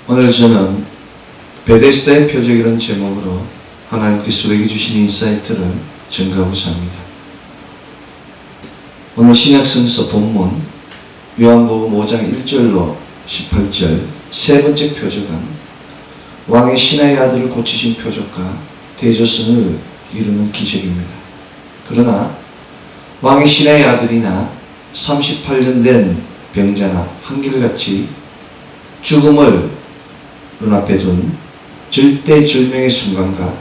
오늘 저는 베데스다의 표적이라는 제목으로 하나님께서 우리에게 주신 인사이트를 전가하고자 합니다. 오늘 신약성서 본문 요한복음 5장 1절로 18절 세 번째 표적은 왕의 신하의 아들을 고치신 표적과 대조선을 이루는 기적입니다. 그러나 왕의 신하의 아들이나 38년 된 병자나 한결같이 죽음을 눈앞에 둔 절대절명의 순간과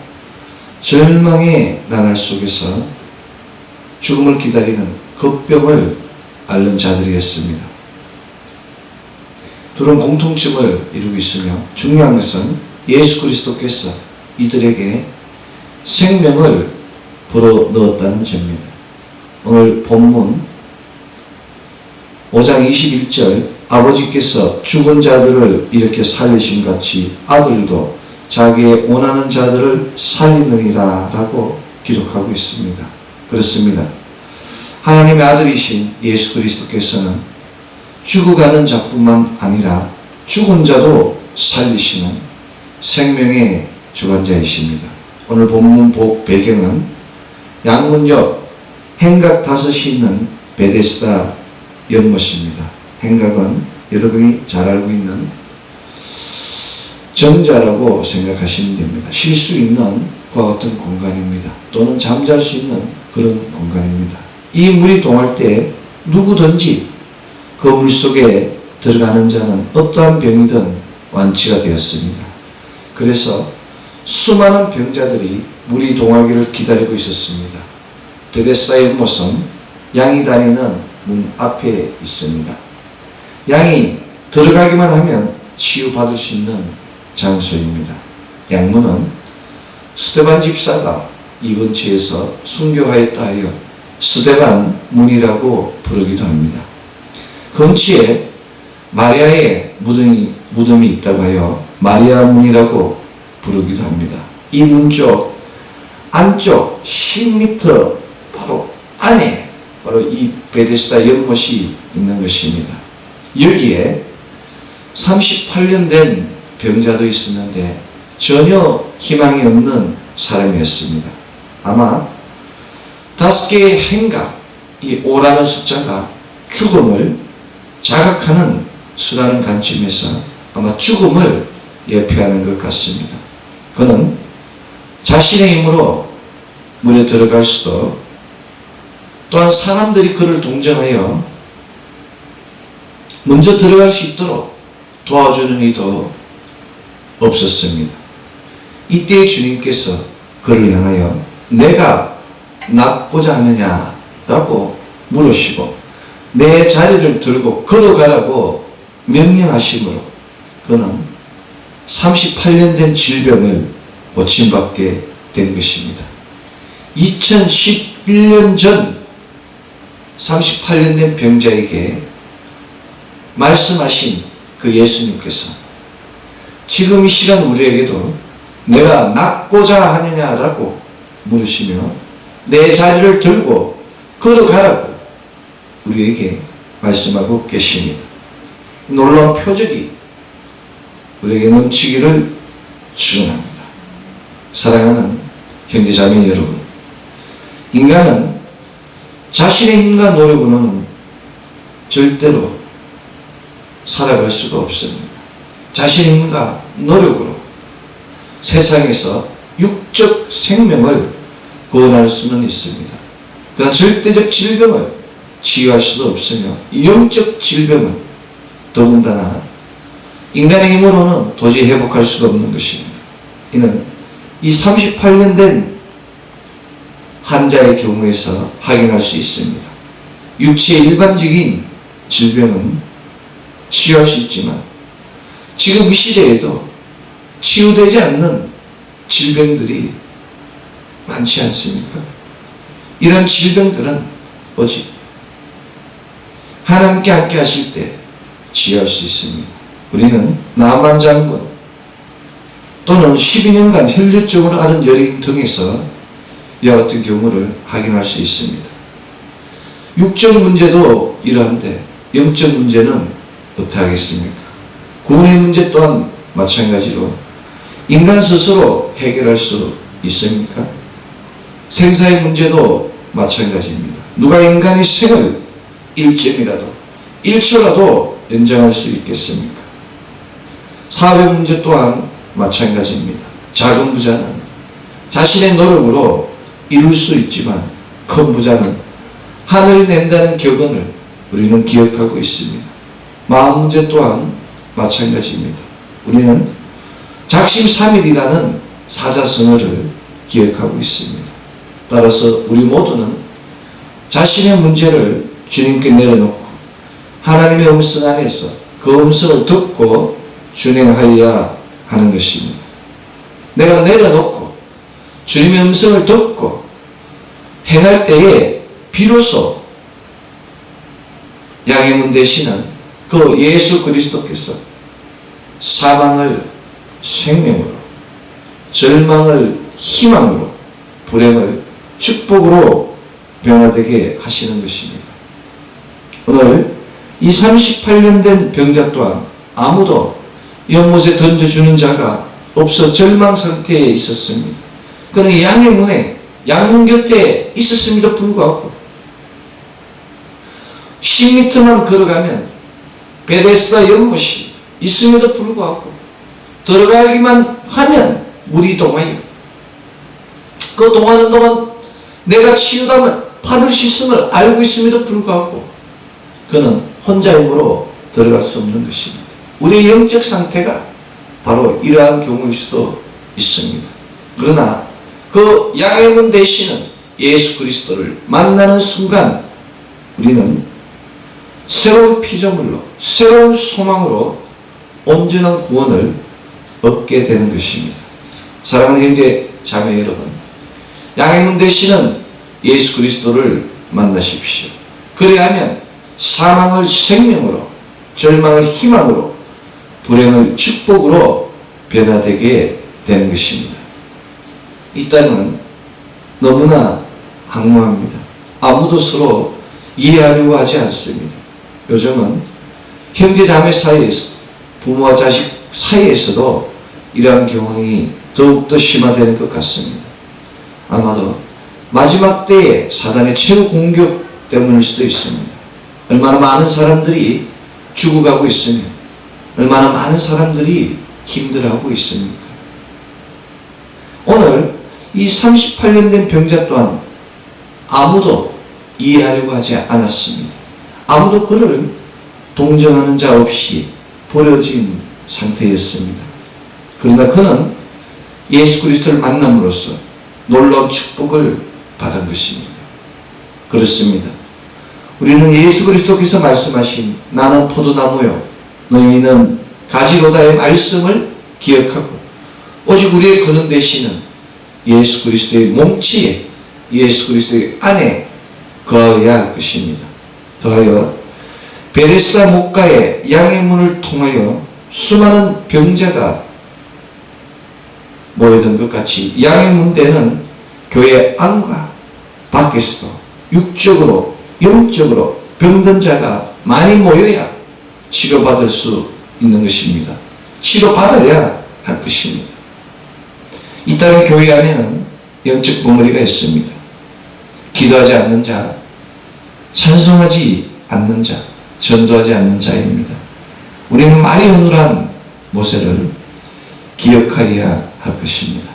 절망의 나날 속에서 죽음을 기다리는 급병을 앓는 자들이었습니다. 둘은 공통점을 이루고 있으며 중요한 것은 예수 그리스도께서 이들에게 생명을 불어넣었다는 점입니다. 오늘 본문 5장 21절 아버지께서 죽은 자들을 이렇게 살리신 같이 아들도 자기의 원하는 자들을 살리느니라 라고 기록하고 있습니다. 그렇습니다. 하나님의 아들이신 예수 그리스도께서는 죽어가는 자뿐만 아니라 죽은 자도 살리시는 생명의 주관자이십니다. 오늘 본문 배경은 양문역 행각 5이 있는 베데스다 연못입니다. 행각은 여러분이 잘 알고 있는 정자라고 생각하시면 됩니다. 쉴 수 있는 그와 같은 공간입니다. 또는 잠잘 수 있는 그런 공간입니다. 이 물이 동할 때 누구든지 그 물 속에 들어가는 자는 어떠한 병이든 완치가 되었습니다. 그래서 수많은 병자들이 물이 동하기를 기다리고 있었습니다. 베데스다 연못은 양이 다니는 문 앞에 있습니다. 양이 들어가기만 하면 치유받을 수 있는 장소입니다. 양문은 스데반 집사가 이 근처에서 순교하였다 하여 스데반 문이라고 부르기도 합니다. 근처에 마리아의 무덤이 있다고 하여 마리아 문이라고 부르기도 합니다. 이 문 쪽 안쪽 10m 바로 안에 바로 이 베데스다 연못이 있는 것입니다. 여기에 38년 된 병자도 있었는데 전혀 희망이 없는 사람이었습니다. 아마 5개의 행각, 이 5라는 숫자가 죽음을 자각하는 수라는 관점에서 아마 죽음을 예표하는 것 같습니다. 그는 자신의 힘으로 물에 들어갈 수도 또한 사람들이 그를 동정하여 먼저 들어갈 수 있도록 도와주는 이도 없었습니다. 이때 주님께서 그를 향하여 내가 낫고자 하느냐라고 물으시고 내 자리를 들고 걸어가라고 명령하심으로 그는 38년 된 질병을 고침받게 된 것입니다. 2011년 전 38년 된 병자에게 말씀하신 그 예수님께서 지금 이 시간 우리에게도 내가 낫고자 하느냐라고 물으시며 내 자리를 들고 걸어가라고 우리에게 말씀하고 계십니다. 놀라운 표적이 우리에게 넘치기를 축원합니다. 사랑하는 형제자매 여러분, 인간은 자신의 힘과 노력으로는 절대로 살아갈 수가 없습니다. 자신의 힘과 노력으로 세상에서 육적 생명을 구원할 수는 있습니다. 그러나 절대적 질병을 치유할 수도 없으며 영적 질병은 더군다나 인간의 힘으로는 도저히 회복할 수가 없는 것입니다. 이는 이 38년 된 환자의 경우에서 확인할 수 있습니다. 육체의 일반적인 질병은 치유할 수 있지만 지금 이 시대에도 치유되지 않는 질병들이 많지 않습니까? 이런 질병들은 오직 하나님께 함께 하실 때 치유할 수 있습니다. 우리는 나만 장군 또는 12년간 혈류증으로 앓은 여인 등에서 이와 같은 경우를 확인할 수 있습니다. 육적 문제도 이러한데 영적 문제는 어떻게 하겠습니까? 구원의 문제 또한 마찬가지로 인간 스스로 해결할 수 있습니까? 생사의 문제도 마찬가지입니다. 누가 인간의 생을 1초라도 연장할 수 있겠습니까? 사회 문제 또한 마찬가지입니다. 작은 부자는 자신의 노력으로 이룰 수 있지만 큰 부자는 하늘이 낸다는 격언을 우리는 기억하고 있습니다. 마음 문제 또한 마찬가지입니다. 우리는 작심삼일이라는 사자성어를 기억하고 있습니다. 따라서 우리 모두는 자신의 문제를 주님께 내려놓고 하나님의 음성 안에서 그 음성을 듣고 준행하여야 하는 것입니다. 내가 내려놓고 주님의 음성을 듣고 행할 때에 비로소 양의 문 되시는 그 예수 그리스도께서 사망을 생명으로, 절망을 희망으로, 불행을 축복으로 변화되게 하시는 것입니다. 오늘 이 38년 된 병자 또한 아무도 연못에 던져주는 자가 없어 절망 상태에 있었습니다. 그는 양의 문에, 양문 곁에 있었음에도 불구하고 10m만 걸어가면 베데스다 연못이 있음에도 불구하고 들어가기만 하면 물이 동하여 그 동하는 동안 내가 치유담을 받을 수 있음을 알고 있음에도 불구하고 그는 혼자 힘으로 들어갈 수 없는 것입니다. 우리의 영적 상태가 바로 이러한 경우일 수도 있습니다. 그러나 그 양의 문 되시는 예수 그리스도를 만나는 순간 우리는 새로운 피조물로, 새로운 소망으로 온전한 구원을 얻게 되는 것입니다. 사랑하는 형제 자매 여러분, 양의 문 되시는 예수 그리스도를 만나십시오. 그래야하면 사망을 생명으로, 절망을 희망으로, 불행을 축복으로 변화되게 되는 것입니다. 이 땅은 너무나 황무합니다. 아무도 서로 이해하려고 하지 않습니다. 요즘은 형제 자매 사이에서, 부모와 자식 사이에서도 이러한 경황이 더욱더 심화되는 것 같습니다. 아마도 마지막 때에 사단의 최후 공격 때문일 수도 있습니다. 얼마나 많은 사람들이 죽어가고 있으며 얼마나 많은 사람들이 힘들어하고 있습니까? 오늘 이 38년 된 병자 또한 아무도 이해하려고 하지 않았습니다. 아무도 그를 동정하는 자 없이 버려진 상태였습니다. 그러나 그는 예수 그리스도를 만남으로써 놀라운 축복을 받은 것입니다. 그렇습니다. 우리는 예수 그리스도께서 말씀하신 나는 포도나무요 너희는 가지로다의 말씀을 기억하고 오직 우리의 근원 되시는 예수 그리스도의 몸체에 예수 그리스도의 안에 거하여야 할 것입니다. 더하여 베데스다 목가의 양의 문을 통하여 수많은 병자가 모이던 것 같이 양의 문대는 교회 안과 밖에서도 육적으로 영적으로 병든 자가 많이 모여야 치료받을 수 있는 것입니다. 치료받아야 할 것입니다. 이 땅의 교회 안에는 영적 벙어리가 있습니다. 기도하지 않는 자, 찬송하지 않는 자, 전도하지 않는 자입니다. 우리는 말이 어눌한 모세를 기억하여야 할 것입니다.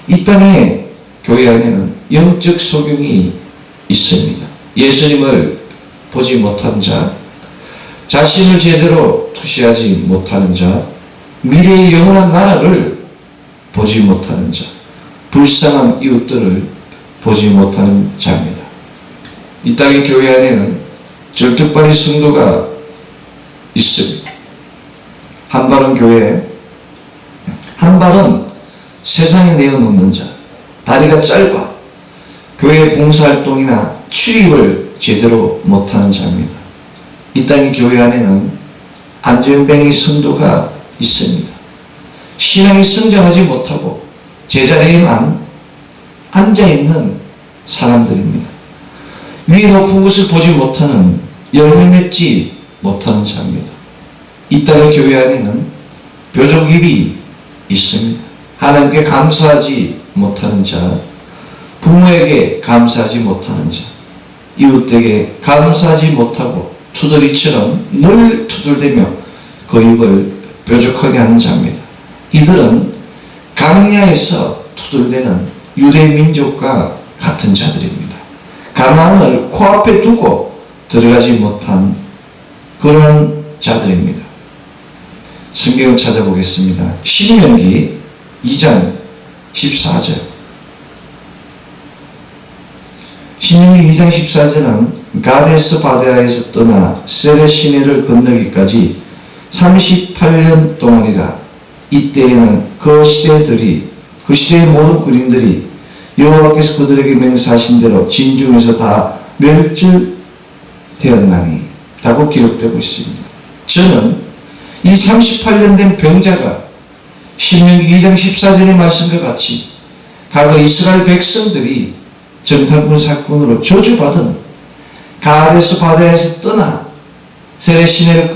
이 땅의 교회 안에는 영적 소경이 있습니다. 예수님을 보지 못한 자, 자신을 제대로 투시하지 못하는 자, 미래의 영원한 나라를 보지 못하는 자, 불쌍한 이웃들을 보지 못하는 자입니다. 이 땅의 교회 안에는 절뚝발이 성도가 있습니다. 한 발은 교회에, 한 발은 세상에 내어놓는 자, 다리가 짧아 교회 봉사활동이나 출입을 제대로 못하는 자입니다. 이 땅의 교회 안에는 안전뱅이 성도가 있습니다. 신앙이 성장하지 못하고 제자리에만 앉아있는 사람들입니다. 위에 높은 것을 보지 못하는 열매 맺지 못하는 자입니다. 이 땅의 교회 안에는 뾰족입이 있습니다. 하나님께 감사하지 못하는 자, 부모에게 감사하지 못하는 자, 이웃에게 감사하지 못하고 투덜이처럼 늘 투덜대며 그 입을 뾰족하게 하는 자입니다. 이들은 강야에서 투덜대는 유대 민족과 같은 자들입니다. 가나안을 코앞에 두고 들어가지 못한 그런 자들입니다. 성경을 찾아보겠습니다. 신명기 2장 14절. 신명기 2장 14절은 가데스 바데아에서 떠나 세레 시내를 건너기까지 38년 동안이다. 이때에는 그 시대의 모든 군인들이 여호와께서 그들에게 맹세하신 대로 진중에서 다 멸절되었나니 라고 기록되고 있습니다. 저는 이 38년 된 병자가 신명기 2장 14절의 말씀과 같이 과거 이스라엘 백성들이 정탐꾼 사건으로 저주받은 가데스 바데아에서 떠나 세레 시내를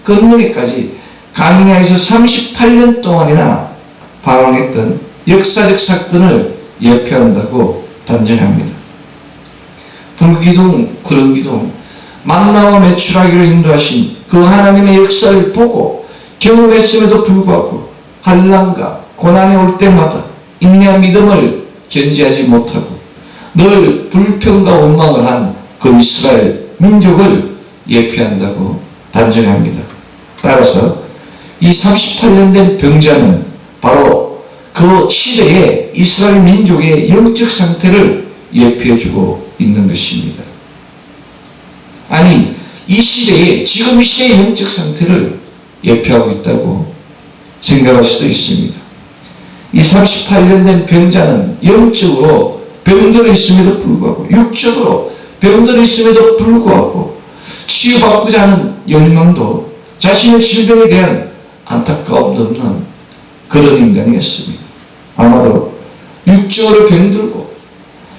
건너기까지 강야에서 38년 동안이나 방황했던 역사적 사건을 예표한다고 단정합니다. 불기둥, 구름기둥, 만나와 매출하기로 인도하신 그 하나님의 역사를 보고 경험했음에도 불구하고 환난과 고난이 올 때마다 인내와 믿음을 견지하지 못하고 늘 불평과 원망을 한 그 이스라엘 민족을 예표한다고 단정합니다. 따라서 이 38년 된 병자는 바로 그 시대의 이스라엘 민족의 영적 상태를 예표해주고 있는 것입니다. 아니, 지금 이 시대의 영적 상태를 예표하고 있다고 생각할 수도 있습니다. 이 38년 된 병자는 영적으로 병들어 있음에도 불구하고, 육적으로 병들어 있음에도 불구하고 치유받고자 하는 열망도 자신의 질병에 대한 안타까움도 없는 그런 인간이었습니다. 아마도 육적으로 병들고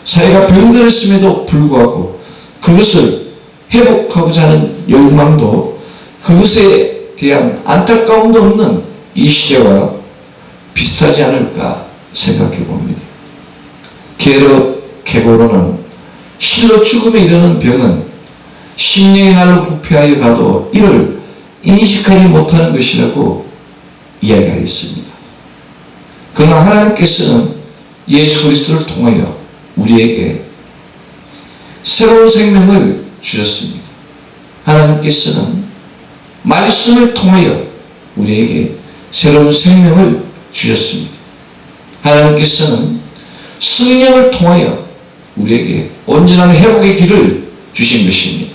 사회가 병들었음에도 불구하고 그것을 회복하고자 하는 열망도, 그것에 대한 안타까움도 없는 이 시대와 비슷하지 않을까 생각해 봅니다. 게르케고로는 실로 죽음에 이르는 병은 심령의 날로 부패하여 가도 이를 인식하지 못하는 것이라고 이야기하였습니다. 그러나 하나님께서는 예수 그리스도를 통하여 우리에게 새로운 생명을 주셨습니다. 하나님께서는 말씀을 통하여 우리에게 새로운 생명을 주셨습니다. 하나님께서는 성령을 통하여 우리에게 온전한 회복의 길을 주신 것입니다.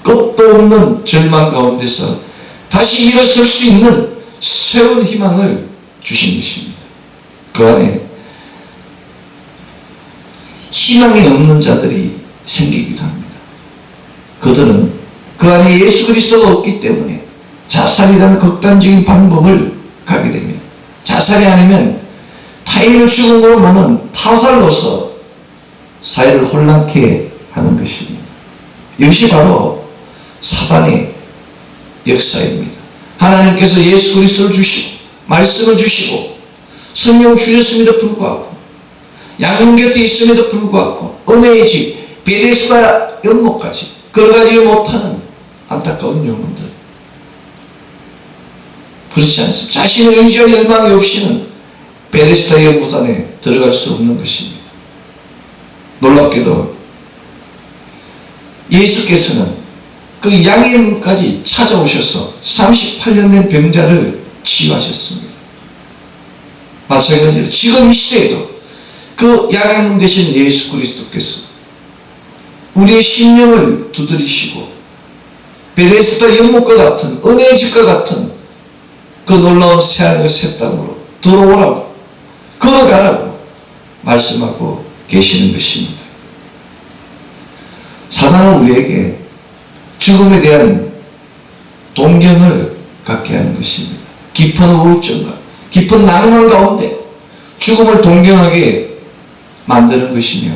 끝도 없는 절망 가운데서 다시 일어설 수 있는 새로운 희망을 주신 것입니다. 그 안에 희망이 없는 자들이 생기기도 합니다. 그들은 그 안에 예수 그리스도가 없기 때문에 자살이라는 극단적인 방법을 가게 됩니다. 자살이 아니면 타인을 죽음으로 보는 타살로서 사회를 혼란케 하는 것입니다. 이것이 바로 사단의 역사입니다. 하나님께서 예수 그리스도를 주시고 말씀을 주시고 성령 주셨음에도 불구하고 양육 곁에 있음에도 불구하고 은혜의 집 베데스다 연못까지 걸어가지 못하는 안타까운 영혼들, 그렇지 않습니다. 자신의 의지와 열망이 없이는 베데스다 연못 안에 들어갈 수 없는 것입니다. 놀랍게도 예수께서는 그 양의 문까지 찾아오셔서 38년 된 병자를 치유하셨습니다. 마찬가지로 지금 이 시대에도 그 양의 문 되신 예수 그리스도께서 우리의 심령을 두드리시고 베데스다 연못과 같은 은혜의 집과 같은 그 놀라운 새하늘과 새 땅으로 들어오라고 걸어가라고 말씀하고 계시는 것입니다. 사단은 우리에게 죽음에 대한 동경을 갖게 하는 것입니다. 깊은 우울증과 깊은 낭만 가운데 죽음을 동경하게 만드는 것이며,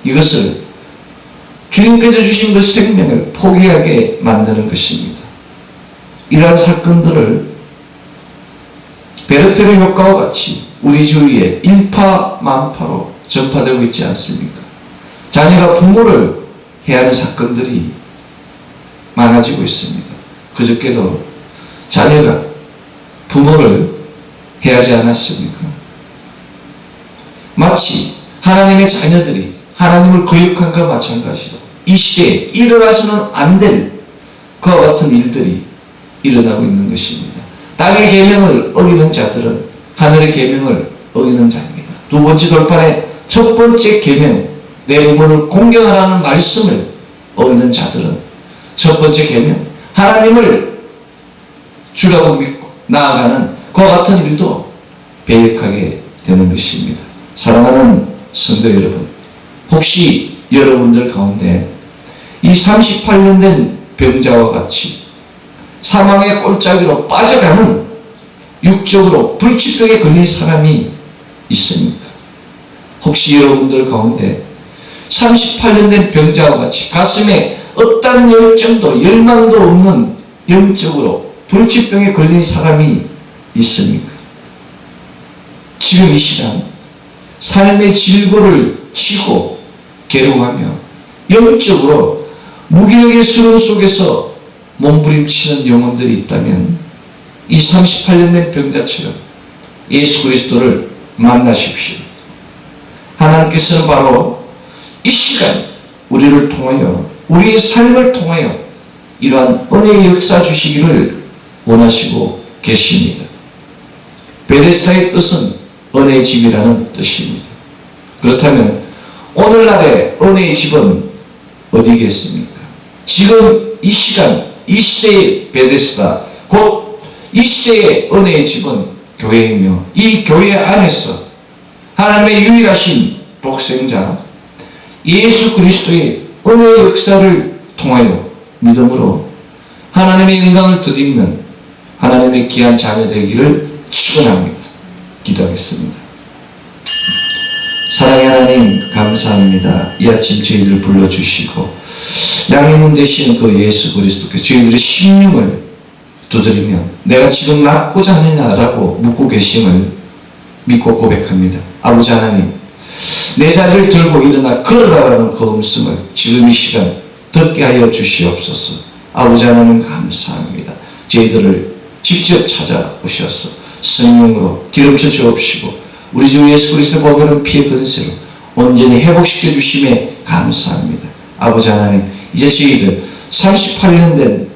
이것을 주님께서 주신 그 생명을 포기하게 만드는 것입니다. 이러한 사건들을 베르테르 효과와 같이 우리 주위에 일파만파로 전파되고 있지 않습니까? 자녀가 부모를 해하는 사건들이 많아지고 있습니다. 그저께도 자녀가 부모를 해하지 않았습니까? 마치 하나님의 자녀들이 하나님을 거역한 것과 마찬가지로 이 시대에 일어나서는 안 될 그와 같은 일들이 일어나고 있는 것입니다. 땅의 계명을 어기는 자들은 하늘의 계명을 어기는 자입니다. 두 번째 돌판의 첫 번째 계명, 내 부모를 공경하라는 말씀을 어기는 자들은 첫 번째 계명, 하나님을 주라고 믿고 나아가는 그와 같은 일도 배역하게 되는 것입니다. 사랑하는 성도 여러분, 혹시 여러분들 가운데 이 38년 된 병자와 같이 사망의 꼴짜기로 빠져가는 육적으로 불치병에 걸린 사람이 있습니까? 혹시 여러분들 가운데 38년 된 병자와 같이 가슴에 어떤 열정도 열망도 없는 영적으로 불치병에 걸린 사람이 있습니까? 지금 이 시간 삶의 질고를 치고 괴로워하며 영적으로 무기력의 수렁 속에서 몸부림치는 영혼들이 있다면 이 38년 된 병자처럼 예수 그리스도를 만나십시오. 하나님께서는 바로 이 시간 우리를 통하여 우리의 삶을 통하여 이러한 은혜의 역사 주시기를 원하시고 계십니다. 베데스다의 뜻은 은혜의 집이라는 뜻입니다. 그렇다면 오늘날의 은혜의 집은 어디겠습니까? 지금 이 시간, 이 시대의 베데스다, 곧 이 시대의 은혜의 집은 교회이며 이 교회 안에서 하나님의 유일하신 독생자 예수 그리스도의 은혜의 역사를 통하여 믿음으로 하나님의 영광을 덧입는 하나님의 귀한 자녀 되기를 축원합니다. 기도하겠습니다. 사랑의 하나님 감사합니다. 이 아침 저희들을 불러주시고 양해문 되시는 그 예수 그리스도께서 저희들의 심령을 두드리며 내가 지금 낫고자 하느냐라고 묻고 계심을 믿고 고백합니다. 아버지 하나님, 내 자리를 들고 일어나 걸어라라는 그 음성을 지금 이 시간 듣게 하여 주시옵소서. 아버지 하나님 감사합니다. 저희들을 직접 찾아오셔서 성령으로 기름쳐 주옵시고 우리 주 예수 그리스도의 보배로운 피의 근세로 온전히 회복시켜 주심에 감사합니다. 아버지 하나님, 이제 저희들 38년 된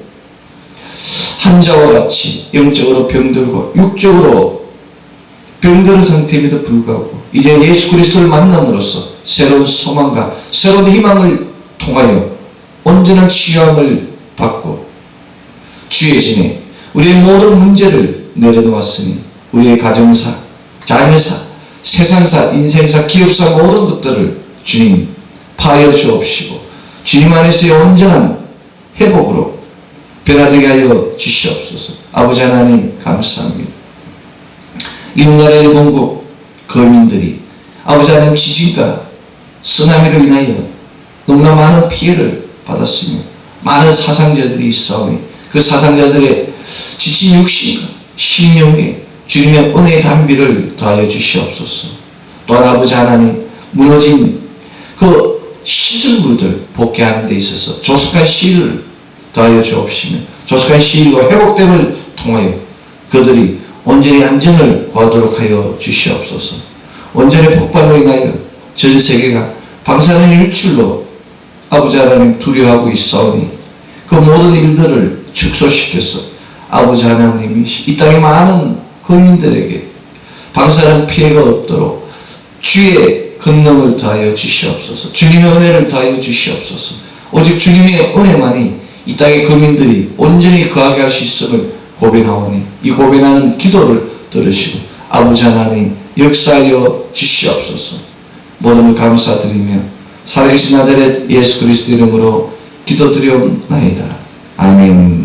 한자와 같이 영적으로 병들고 육적으로 병든 상태임에도 불구하고 이제 예수 그리스도를 만남으로써 새로운 소망과 새로운 희망을 통하여 온전한 치유함을 받고 주의 진에 우리의 모든 문제를 내려놓았으니 우리의 가정사, 자녀사, 세상사, 인생사, 기업사 모든 것들을 주님 파여 주옵시고 주님 안에서의 온전한 회복으로 변화되게 하여 주시옵소서. 아버지 하나님 감사합니다. 이 나라의 본국 거민들이 아버지 하나님 지진과 쓰나미로 인하여 너무나 많은 피해를 받았으며 많은 사상자들이 있사오니 그 사상자들의 지친 육신과 심령에 주님의 은혜의 단비를 더하여 주시옵소서. 또한 아버지 하나님 무너진 그 시설물들 복귀하는 데 있어서 조속한 시일을 더하여 주옵시며 조속한 시일과 회복됨을 통하여 그들이 온전히 안전을 구하도록 하여 주시옵소서. 원전의 폭발로 인하여 전 세계가 방사능 일출로 아버지 하나님 두려워하고 있사오니 그 모든 일들을 축소시켜서 아버지 하나님이 이 땅의 많은 거민들에게 방사능 피해가 없도록 주의 권능을 더하여 주시옵소서. 주님의 은혜를 더하여 주시옵소서. 오직 주님의 은혜만이 이 땅의 거민들이 온전히 거하게 할 수 있음을 고백하오니 이 고백하는 기도를 들으시고 아버지 하나님 역사하여 주시옵소서. 모든 걸 감사드리며 살아계신 나자렛 예수 그리스도 이름으로 기도드리옵나이다. 아멘.